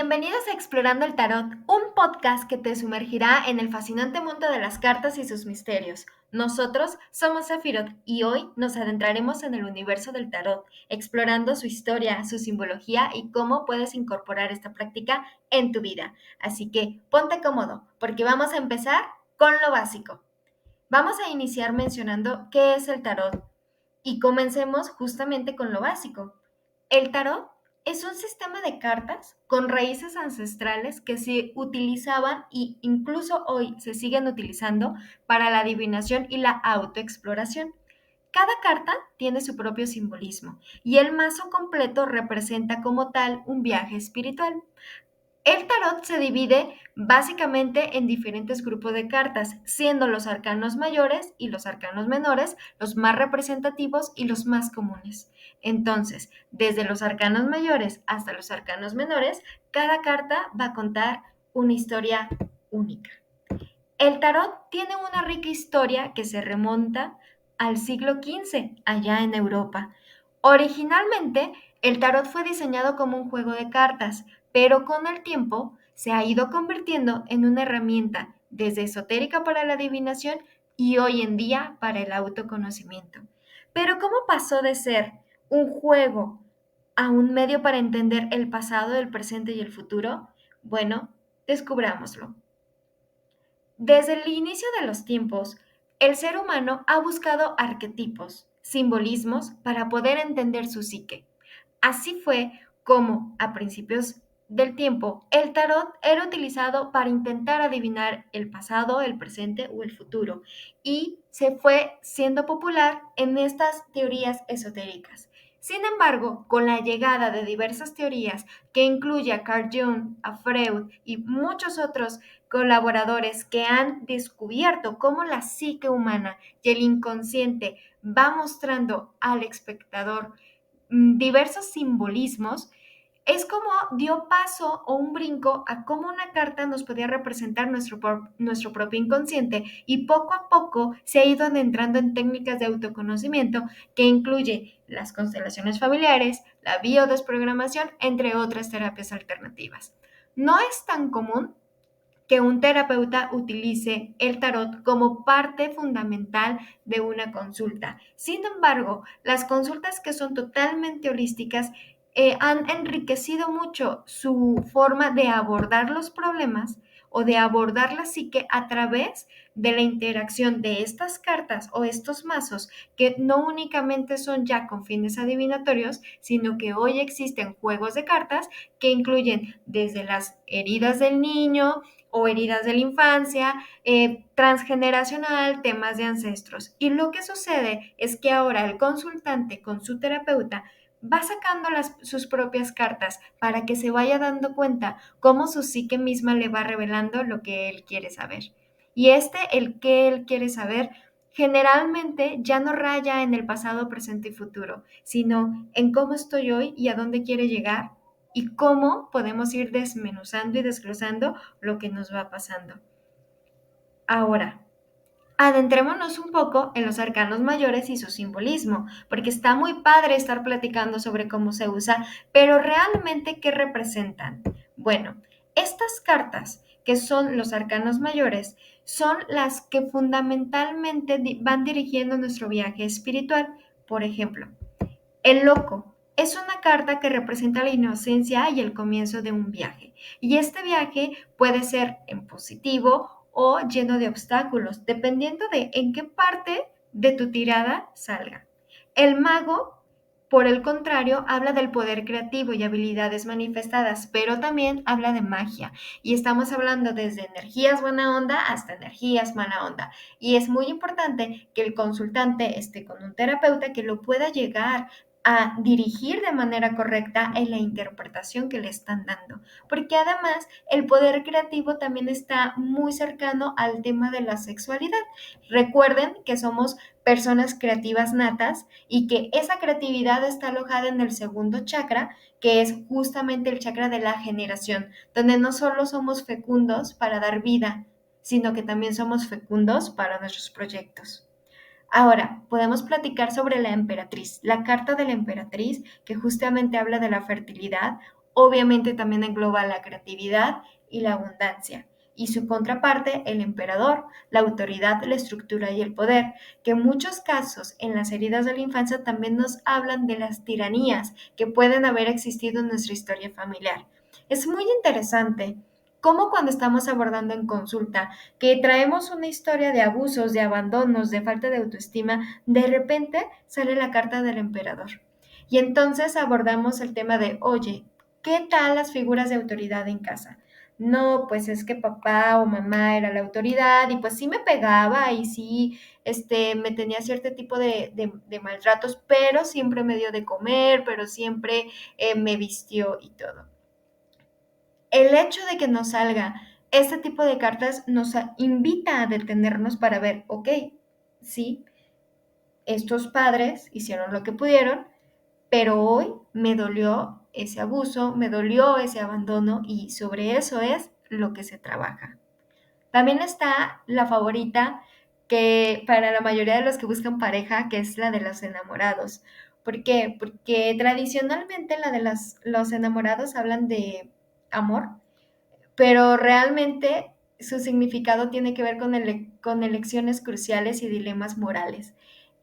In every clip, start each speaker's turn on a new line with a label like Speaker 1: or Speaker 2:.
Speaker 1: Bienvenidos a Explorando el Tarot, un podcast que te sumergirá en el fascinante mundo de las cartas y sus misterios. Nosotros somos Sefirot y hoy nos adentraremos en el universo del tarot, explorando su historia, su simbología y cómo puedes incorporar esta práctica en tu vida. Así que ponte cómodo, porque vamos a empezar con lo básico. Vamos a iniciar mencionando qué es el tarot y comencemos justamente con lo básico. El tarot es un sistema de cartas con raíces ancestrales que se utilizaban e incluso hoy se siguen utilizando para la adivinación y la autoexploración. Cada carta tiene su propio simbolismo y el mazo completo representa como tal un viaje espiritual. El tarot se divide básicamente en diferentes grupos de cartas, siendo los arcanos mayores y los arcanos menores los más representativos y los más comunes. Entonces, desde los arcanos mayores hasta los arcanos menores, cada carta va a contar una historia única. El tarot tiene una rica historia que se remonta al siglo XV, allá en Europa. Originalmente, el tarot fue diseñado como un juego de cartas, pero con el tiempo se ha ido convirtiendo en una herramienta desde esotérica para la adivinación y hoy en día para el autoconocimiento. Pero ¿cómo pasó de ser un juego a un medio para entender el pasado, el presente y el futuro? Bueno, descubrámoslo. Desde el inicio de los tiempos, el ser humano ha buscado arquetipos, simbolismos para poder entender su psique. Así fue como, a principios del tiempo, el tarot era utilizado para intentar adivinar el pasado, el presente o el futuro, y se fue siendo popular en estas teorías esotéricas. Sin embargo, con la llegada de diversas teorías que incluye a Carl Jung, a Freud y muchos otros colaboradores que han descubierto cómo la psique humana y el inconsciente va mostrando al espectador diversos simbolismos, es como dio paso o un brinco a cómo una carta nos podía representar nuestro propio inconsciente y poco a poco se ha ido adentrando en técnicas de autoconocimiento que incluye las constelaciones familiares, la biodesprogramación, entre otras terapias alternativas. No es tan común que un terapeuta utilice el tarot como parte fundamental de una consulta. Sin embargo, las consultas que son totalmente holísticas han enriquecido mucho su forma de abordar los problemas o de abordar la psique a través de la interacción de estas cartas o estos mazos que no únicamente son ya con fines adivinatorios, sino que hoy existen juegos de cartas que incluyen desde las heridas del niño, o heridas de la infancia, transgeneracional, temas de ancestros. Y lo que sucede es que ahora el consultante con su terapeuta va sacando sus propias cartas para que se vaya dando cuenta cómo su psique misma le va revelando lo que él quiere saber. Y el que él quiere saber, generalmente ya no raya en el pasado, presente y futuro, sino en cómo estoy hoy y a dónde quiere llegar y cómo podemos ir desmenuzando y desglosando lo que nos va pasando. Ahora, adentrémonos un poco en los arcanos mayores y su simbolismo, porque está muy padre estar platicando sobre cómo se usa, pero realmente, ¿qué representan? Bueno, estas cartas, que son los arcanos mayores, son las que fundamentalmente van dirigiendo nuestro viaje espiritual. Por ejemplo, el loco es una carta que representa la inocencia y el comienzo de un viaje. Y este viaje puede ser en positivo o lleno de obstáculos, dependiendo de en qué parte de tu tirada salga. El mago, por el contrario, habla del poder creativo y habilidades manifestadas, pero también habla de magia. Y estamos hablando desde energías buena onda hasta energías mala onda. Y es muy importante que el consultante esté con un terapeuta que lo pueda llegar a dirigir de manera correcta en la interpretación que le están dando. Porque además el poder creativo también está muy cercano al tema de la sexualidad. Recuerden que somos personas creativas natas y que esa creatividad está alojada en el segundo chakra, que es justamente el chakra de la generación, donde no solo somos fecundos para dar vida, sino que también somos fecundos para nuestros proyectos. Ahora, podemos platicar sobre la emperatriz, la carta de la emperatriz, que justamente habla de la fertilidad obviamente también engloba la creatividad y la abundancia. Y su contraparte, el emperador, la autoridad, la estructura y el poder, que en muchos casos en las heridas de la infancia también nos hablan de las tiranías que pueden haber existido en nuestra historia familiar. Es muy interesante cómo cuando estamos abordando en consulta que traemos una historia de abusos, de abandonos, de falta de autoestima, de repente sale la carta del emperador. Y entonces abordamos el tema de, oye, ¿qué tal las figuras de autoridad en casa? No, pues es que papá o mamá era la autoridad y pues sí me pegaba y sí me tenía cierto tipo de maltratos, pero siempre me dio de comer, pero siempre me vistió y todo. El hecho de que nos salga este tipo de cartas nos invita a detenernos para ver, ok, sí, estos padres hicieron lo que pudieron, pero hoy me dolió ese abuso, me dolió ese abandono y sobre eso es lo que se trabaja. También está la favorita que para la mayoría de los que buscan pareja, que es la de los enamorados. ¿Por qué? Porque tradicionalmente la de los enamorados hablan de amor, pero realmente su significado tiene que ver con elecciones cruciales y dilemas morales,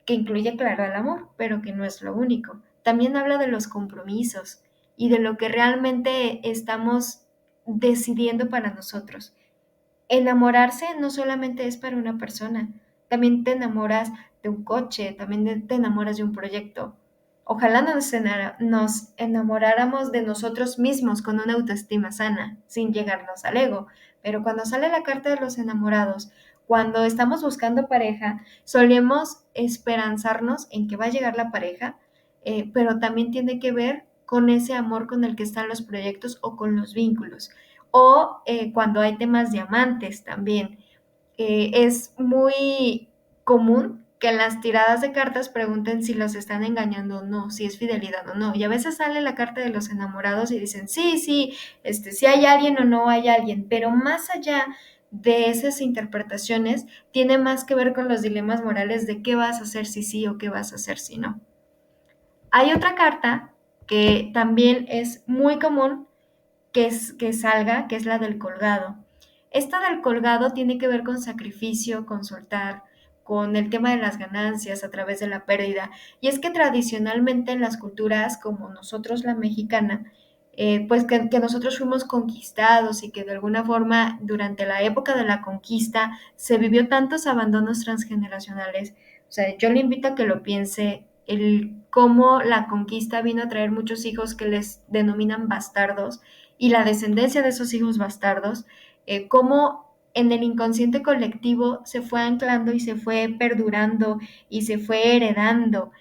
Speaker 1: que incluye, claro, el amor, pero que no es lo único. También habla de los compromisos y de lo que realmente estamos decidiendo para nosotros. Enamorarse no solamente es para una persona, también te enamoras de un coche, también te enamoras de un proyecto. Ojalá nos enamoráramos de nosotros mismos con una autoestima sana, sin llegarnos al ego. Pero cuando sale la carta de los enamorados, cuando estamos buscando pareja, solemos esperanzarnos en que va a llegar la pareja, pero también tiene que ver con ese amor con el que están los proyectos o con los vínculos o cuando hay temas de amantes también. Es muy común que en las tiradas de cartas pregunten si los están engañando o no, si es fidelidad o no. Y a veces sale la carta de los enamorados y dicen, sí, sí, si hay alguien o no hay alguien, pero más allá de esas interpretaciones, tiene más que ver con los dilemas morales de qué vas a hacer si sí o qué vas a hacer si no. Hay otra carta que también es muy común que salga, que es la del colgado. Esta del colgado tiene que ver con sacrificio, con soltar, con el tema de las ganancias a través de la pérdida. Y es que tradicionalmente en las culturas como nosotros la mexicana, pues que nosotros fuimos conquistados y que de alguna forma durante la época de la conquista se vivió tantos abandonos transgeneracionales. O sea, yo le invito a que lo piense, el cómo la conquista vino a traer muchos hijos que les denominan bastardos y la descendencia de esos hijos bastardos, cómo en el inconsciente colectivo se fue anclando y se fue perdurando y se fue heredando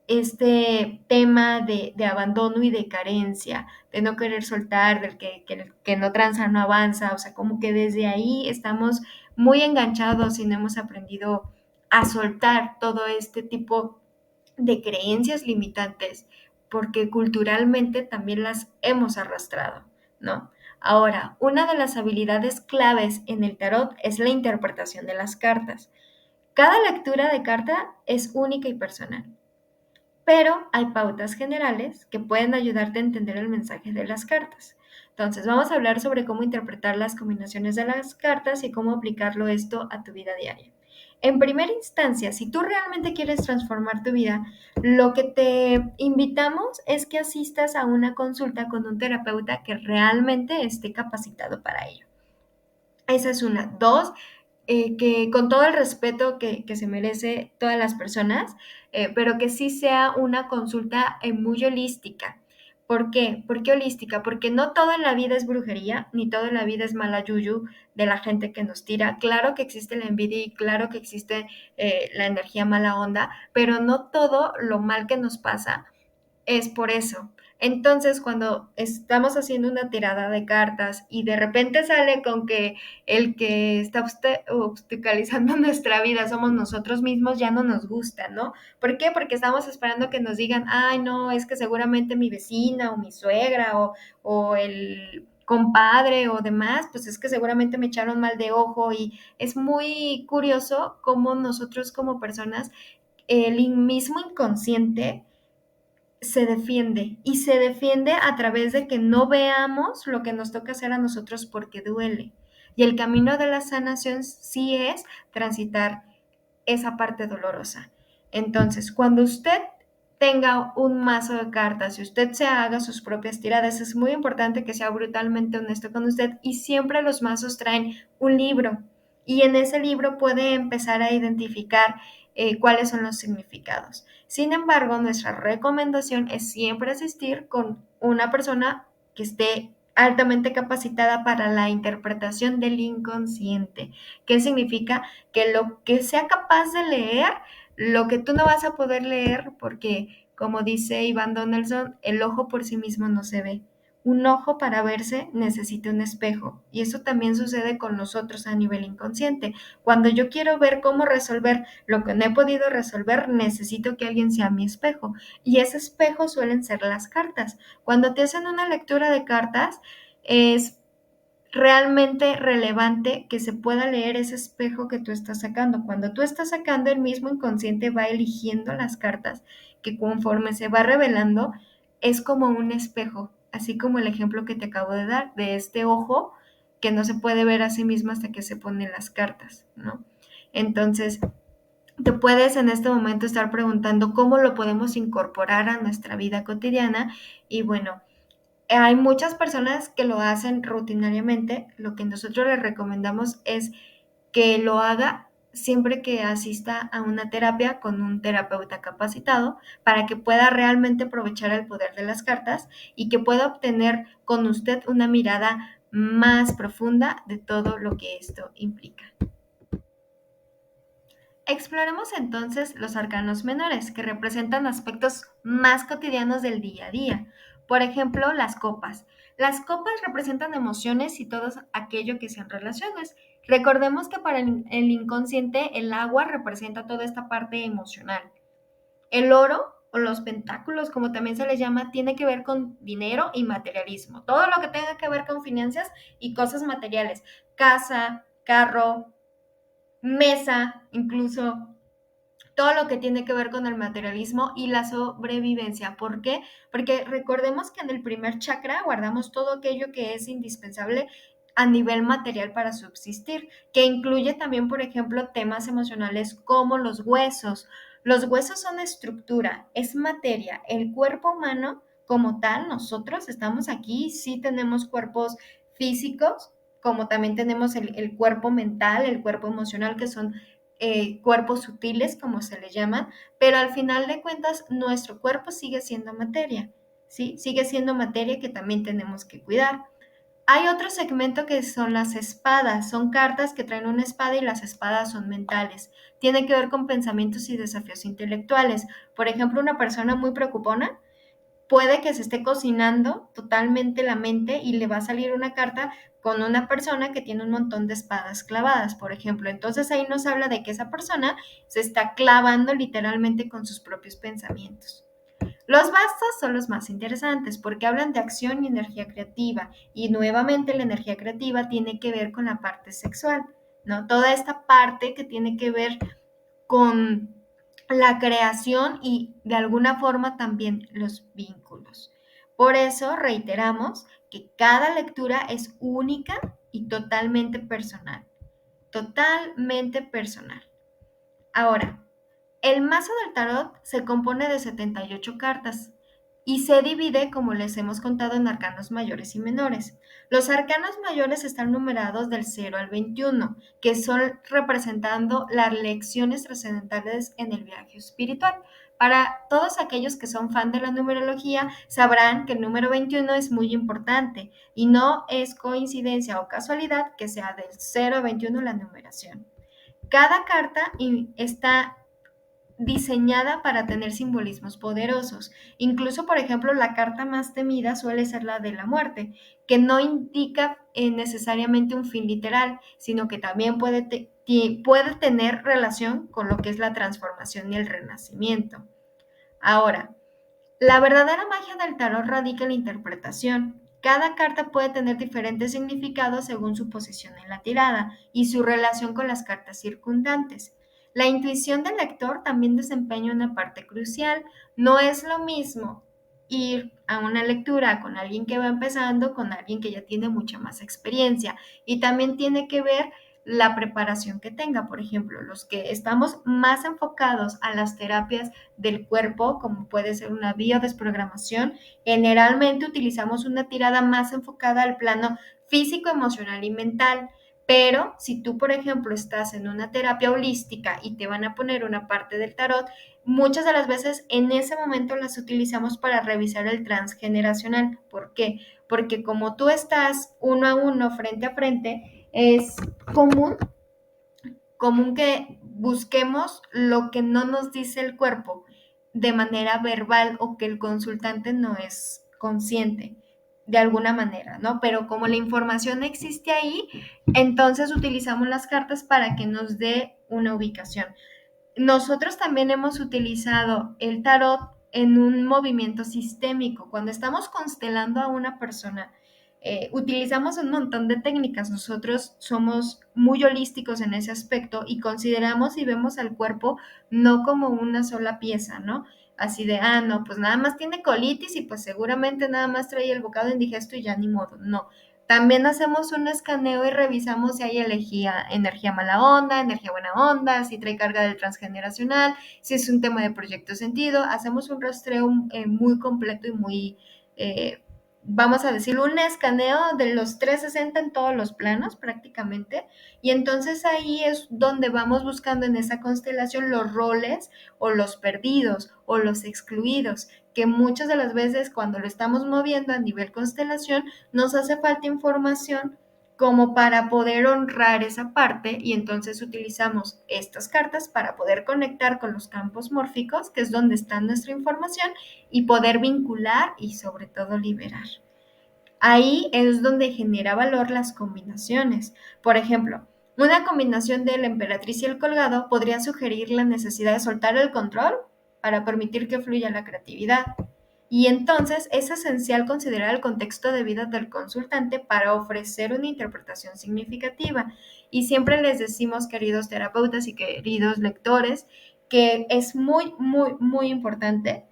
Speaker 1: este tema de abandono y de carencia, de no querer soltar, del que no tranza, no avanza, o sea, como que desde ahí estamos muy enganchados y no hemos aprendido a soltar todo este tipo de creencias limitantes, porque culturalmente también las hemos arrastrado, ¿no? Ahora, una de las habilidades claves en el tarot es la interpretación de las cartas. Cada lectura de carta es única y personal, pero hay pautas generales que pueden ayudarte a entender el mensaje de las cartas. Entonces, vamos a hablar sobre cómo interpretar las combinaciones de las cartas y cómo aplicarlo esto a tu vida diaria. En primera instancia, si tú realmente quieres transformar tu vida, lo que te invitamos es que asistas a una consulta con un terapeuta que realmente esté capacitado para ello. Esa es una. Dos, que con todo el respeto que se merece todas las personas, pero que sí sea una consulta muy holística. ¿Por qué? ¿Por qué holística? Porque no todo en la vida es brujería, ni todo en la vida es mala yuyu de la gente que nos tira. Claro que existe la envidia y claro que existe la energía mala onda, pero no todo lo mal que nos pasa es por eso. Entonces, cuando estamos haciendo una tirada de cartas y de repente sale con que el que está obstaculizando nuestra vida somos nosotros mismos, ya no nos gusta, ¿no? ¿Por qué? Porque estamos esperando que nos digan, ay, no, es que seguramente mi vecina o mi suegra o el compadre o demás, pues es que seguramente me echaron mal de ojo y es muy curioso cómo nosotros como personas, el mismo inconsciente se defiende y se defiende a través de que no veamos lo que nos toca hacer a nosotros porque duele. Y el camino de la sanación sí es transitar esa parte dolorosa. Entonces, cuando usted tenga un mazo de cartas y usted se haga sus propias tiradas, es muy importante que sea brutalmente honesto con usted y siempre los mazos traen un libro y en ese libro puede empezar a identificar cuáles son los significados. Sin embargo, nuestra recomendación es siempre asistir con una persona que esté altamente capacitada para la interpretación del inconsciente. ¿Qué significa? Que lo que sea capaz de leer, lo que tú no vas a poder leer, porque como dice Ivan Donaldson, el ojo por sí mismo no se ve. Un ojo para verse necesita un espejo y eso también sucede con nosotros a nivel inconsciente. Cuando yo quiero ver cómo resolver lo que no he podido resolver, necesito que alguien sea mi espejo y ese espejo suelen ser las cartas. Cuando te hacen una lectura de cartas, es realmente relevante que se pueda leer ese espejo que tú estás sacando. Cuando tú estás sacando, el mismo inconsciente va eligiendo las cartas que conforme se va revelando, es como un espejo, así como el ejemplo que te acabo de dar, de este ojo que no se puede ver a sí mismo hasta que se ponen las cartas, ¿no? Entonces, te puedes en este momento estar preguntando cómo lo podemos incorporar a nuestra vida cotidiana y bueno, hay muchas personas que lo hacen rutinariamente. Lo que nosotros les recomendamos es que lo haga siempre que asista a una terapia con un terapeuta capacitado para que pueda realmente aprovechar el poder de las cartas y que pueda obtener con usted una mirada más profunda de todo lo que esto implica. Exploremos entonces los arcanos menores, que representan aspectos más cotidianos del día a día. Por ejemplo, las copas. Las copas representan emociones y todo aquello que sean relaciones. Recordemos que para el inconsciente el agua representa toda esta parte emocional. El oro o los pentáculos, como también se les llama, tiene que ver con dinero y materialismo. Todo lo que tenga que ver con finanzas y cosas materiales. Casa, carro, mesa, incluso todo lo que tiene que ver con el materialismo y la sobrevivencia. ¿Por qué? Porque recordemos que en el primer chakra guardamos todo aquello que es indispensable a nivel material para subsistir, que incluye también, por ejemplo, temas emocionales como los huesos. Los huesos son estructura, es materia. El cuerpo humano como tal, nosotros estamos aquí, sí tenemos cuerpos físicos, como también tenemos el cuerpo mental, el cuerpo emocional, que son cuerpos sutiles, como se le llaman, pero al final de cuentas nuestro cuerpo sigue siendo materia, ¿sí? Sigue siendo materia que también tenemos que cuidar. Hay otro segmento que son las espadas, son cartas que traen una espada y las espadas son mentales. Tiene que ver con pensamientos y desafíos intelectuales. Por ejemplo, una persona muy preocupona puede que se esté cocinando totalmente la mente y le va a salir una carta con una persona que tiene un montón de espadas clavadas, por ejemplo. Entonces ahí nos habla de que esa persona se está clavando literalmente con sus propios pensamientos. Los bastos son los más interesantes porque hablan de acción y energía creativa y nuevamente la energía creativa tiene que ver con la parte sexual, ¿no? Toda esta parte que tiene que ver con la creación y de alguna forma también los vínculos. Por eso reiteramos que cada lectura es única y totalmente personal. Totalmente personal. Ahora, el mazo del tarot se compone de 78 cartas y se divide, como les hemos contado, en arcanos mayores y menores. Los arcanos mayores están numerados del 0 al 21, que son representando las lecciones trascendentales en el viaje espiritual. Para todos aquellos que son fan de la numerología, sabrán que el número 21 es muy importante y no es coincidencia o casualidad que sea del 0 a 21 la numeración. Cada carta está diseñada para tener simbolismos poderosos. Incluso, por ejemplo, la carta más temida suele ser la de la muerte, que no indica necesariamente un fin literal, sino que también puede tener relación con lo que es la transformación y el renacimiento. Ahora, la verdadera magia del tarot radica en la interpretación. Cada carta puede tener diferentes significados según su posición en la tirada y su relación con las cartas circundantes. La intuición del lector también desempeña una parte crucial. No es lo mismo ir a una lectura con alguien que va empezando, con alguien que ya tiene mucha más experiencia. Y también tiene que ver la preparación que tenga. Por ejemplo, los que estamos más enfocados a las terapias del cuerpo, como puede ser una biodesprogramación, generalmente utilizamos una tirada más enfocada al plano físico, emocional y mental. Pero si tú, por ejemplo, estás en una terapia holística y te van a poner una parte del tarot, muchas de las veces en ese momento las utilizamos para revisar el transgeneracional. ¿Por qué? Porque como tú estás uno a uno, frente a frente, es común, común que busquemos lo que no nos dice el cuerpo de manera verbal o que el consultante no es consciente de alguna manera, ¿no? Pero como la información existe ahí, entonces utilizamos las cartas para que nos dé una ubicación. Nosotros también hemos utilizado el tarot en un movimiento sistémico. Cuando estamos constelando a una persona, utilizamos un montón de técnicas. Nosotros somos muy holísticos en ese aspecto y consideramos y vemos al cuerpo no como una sola pieza, ¿no? Así de, no, pues nada más tiene colitis y pues seguramente nada más trae el bocado indigesto y ya ni modo. No, también hacemos un escaneo y revisamos si hay energía mala onda, energía buena onda, si trae carga del transgeneracional, si es un tema de proyecto sentido. Hacemos un rastreo muy completo y muy, vamos a decir, un escaneo de los 360 en todos los planos prácticamente. Y entonces ahí es donde vamos buscando en esa constelación los roles o los perdidos o los excluidos, que muchas de las veces cuando lo estamos moviendo a nivel constelación, nos hace falta información como para poder honrar esa parte y entonces utilizamos estas cartas para poder conectar con los campos mórficos, que es donde está nuestra información, y poder vincular y sobre todo liberar. Ahí es donde genera valor las combinaciones. Por ejemplo, una combinación de la emperatriz y el colgado podría sugerir la necesidad de soltar el control para permitir que fluya la creatividad. Y entonces es esencial considerar el contexto de vida del consultante para ofrecer una interpretación significativa. Y siempre les decimos, queridos terapeutas y queridos lectores, que es muy, muy, muy importante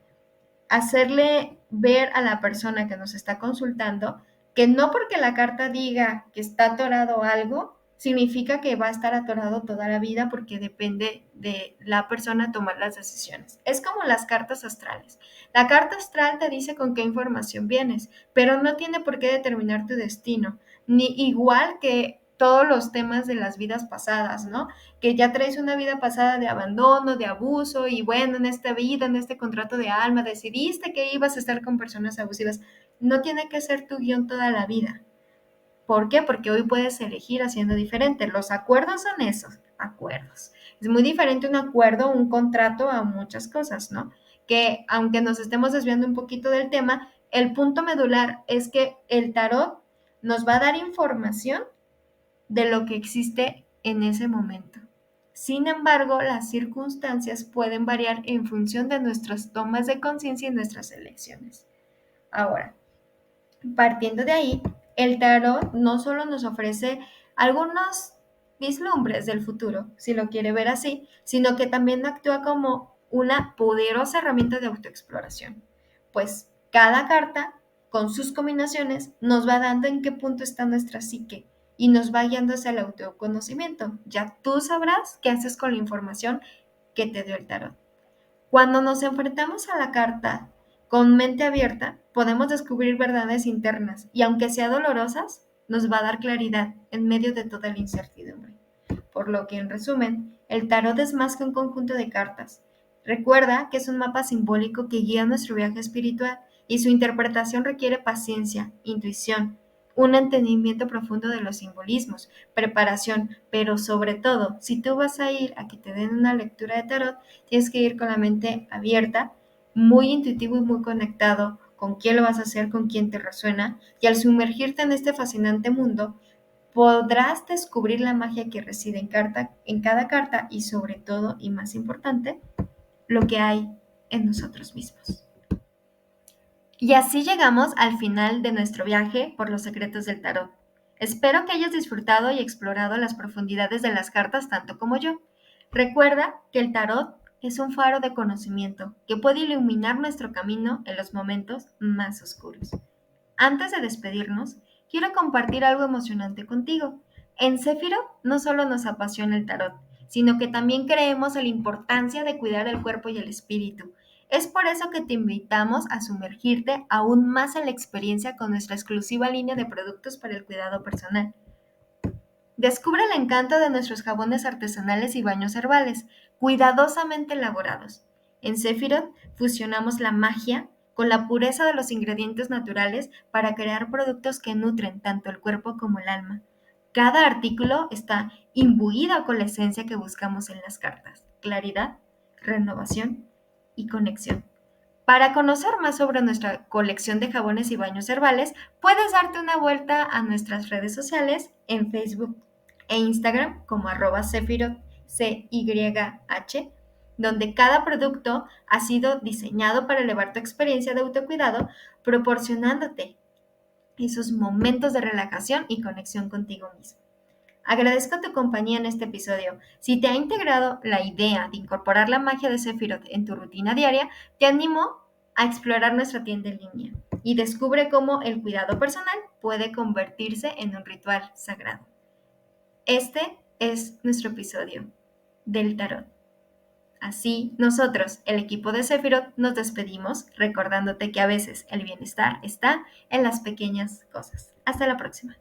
Speaker 1: hacerle ver a la persona que nos está consultando que no porque la carta diga que está atorado algo, significa que va a estar atorado toda la vida porque depende de la persona tomar las decisiones. Es como las cartas astrales. La carta astral te dice con qué información vienes, pero no tiene por qué determinar tu destino, ni igual que todos los temas de las vidas pasadas, ¿no? Que ya traes una vida pasada de abandono, de abuso, y bueno, en esta vida, en este contrato de alma, decidiste que ibas a estar con personas abusivas. No tiene que ser tu guión toda la vida. ¿Por qué? Porque hoy puedes elegir haciendo diferente. Los acuerdos son esos, acuerdos. Es muy diferente un acuerdo, un contrato a muchas cosas, ¿no? Que aunque nos estemos desviando un poquito del tema, el punto medular es que el tarot nos va a dar información de lo que existe en ese momento. Sin embargo, las circunstancias pueden variar en función de nuestras tomas de conciencia y nuestras elecciones. Ahora, partiendo de ahí, el tarot no solo nos ofrece algunos vislumbres del futuro, si lo quiere ver así, sino que también actúa como una poderosa herramienta de autoexploración, pues cada carta, con sus combinaciones, nos va dando en qué punto está nuestra psique y nos va guiando hacia el autoconocimiento. Ya tú sabrás qué haces con la información que te dio el tarot. Cuando nos enfrentamos a la carta con mente abierta, podemos descubrir verdades internas y aunque sean dolorosas, nos va a dar claridad en medio de toda la incertidumbre. Por lo que, en resumen, el tarot es más que un conjunto de cartas. Recuerda que es un mapa simbólico que guía nuestro viaje espiritual y su interpretación requiere paciencia, intuición, un entendimiento profundo de los simbolismos, preparación, pero sobre todo, si tú vas a ir a que te den una lectura de tarot, tienes que ir con la mente abierta, muy intuitivo y muy conectado con quién lo vas a hacer, con quién te resuena, y al sumergirte en este fascinante mundo, podrás descubrir la magia que reside en cada carta y sobre todo, y más importante, lo que hay en nosotros mismos. Y así llegamos al final de nuestro viaje por los secretos del tarot. Espero que hayas disfrutado y explorado las profundidades de las cartas tanto como yo. Recuerda que el tarot es un faro de conocimiento que puede iluminar nuestro camino en los momentos más oscuros. Antes de despedirnos, quiero compartir algo emocionante contigo. En Sefirot no solo nos apasiona el tarot, sino que también creemos en la importancia de cuidar el cuerpo y el espíritu. Es por eso que te invitamos a sumergirte aún más en la experiencia con nuestra exclusiva línea de productos para el cuidado personal. Descubre el encanto de nuestros jabones artesanales y baños herbales, cuidadosamente elaborados. En Sefirot fusionamos la magia con la pureza de los ingredientes naturales para crear productos que nutren tanto el cuerpo como el alma. Cada artículo está imbuido con la esencia que buscamos en las cartas: claridad, renovación y conexión. Para conocer más sobre nuestra colección de jabones y baños herbales, puedes darte una vuelta a nuestras redes sociales en Facebook e Instagram como @Sefirot, CYH, donde cada producto ha sido diseñado para elevar tu experiencia de autocuidado, proporcionándote esos momentos de relajación y conexión contigo mismo. Agradezco tu compañía en este episodio. Si te ha integrado la idea de incorporar la magia de Sefirot en tu rutina diaria, te animo a explorar nuestra tienda en línea y descubre cómo el cuidado personal puede convertirse en un ritual sagrado. Este es nuestro episodio del tarot. Así, nosotros, el equipo de Sefirot, nos despedimos recordándote que a veces el bienestar está en las pequeñas cosas. Hasta la próxima.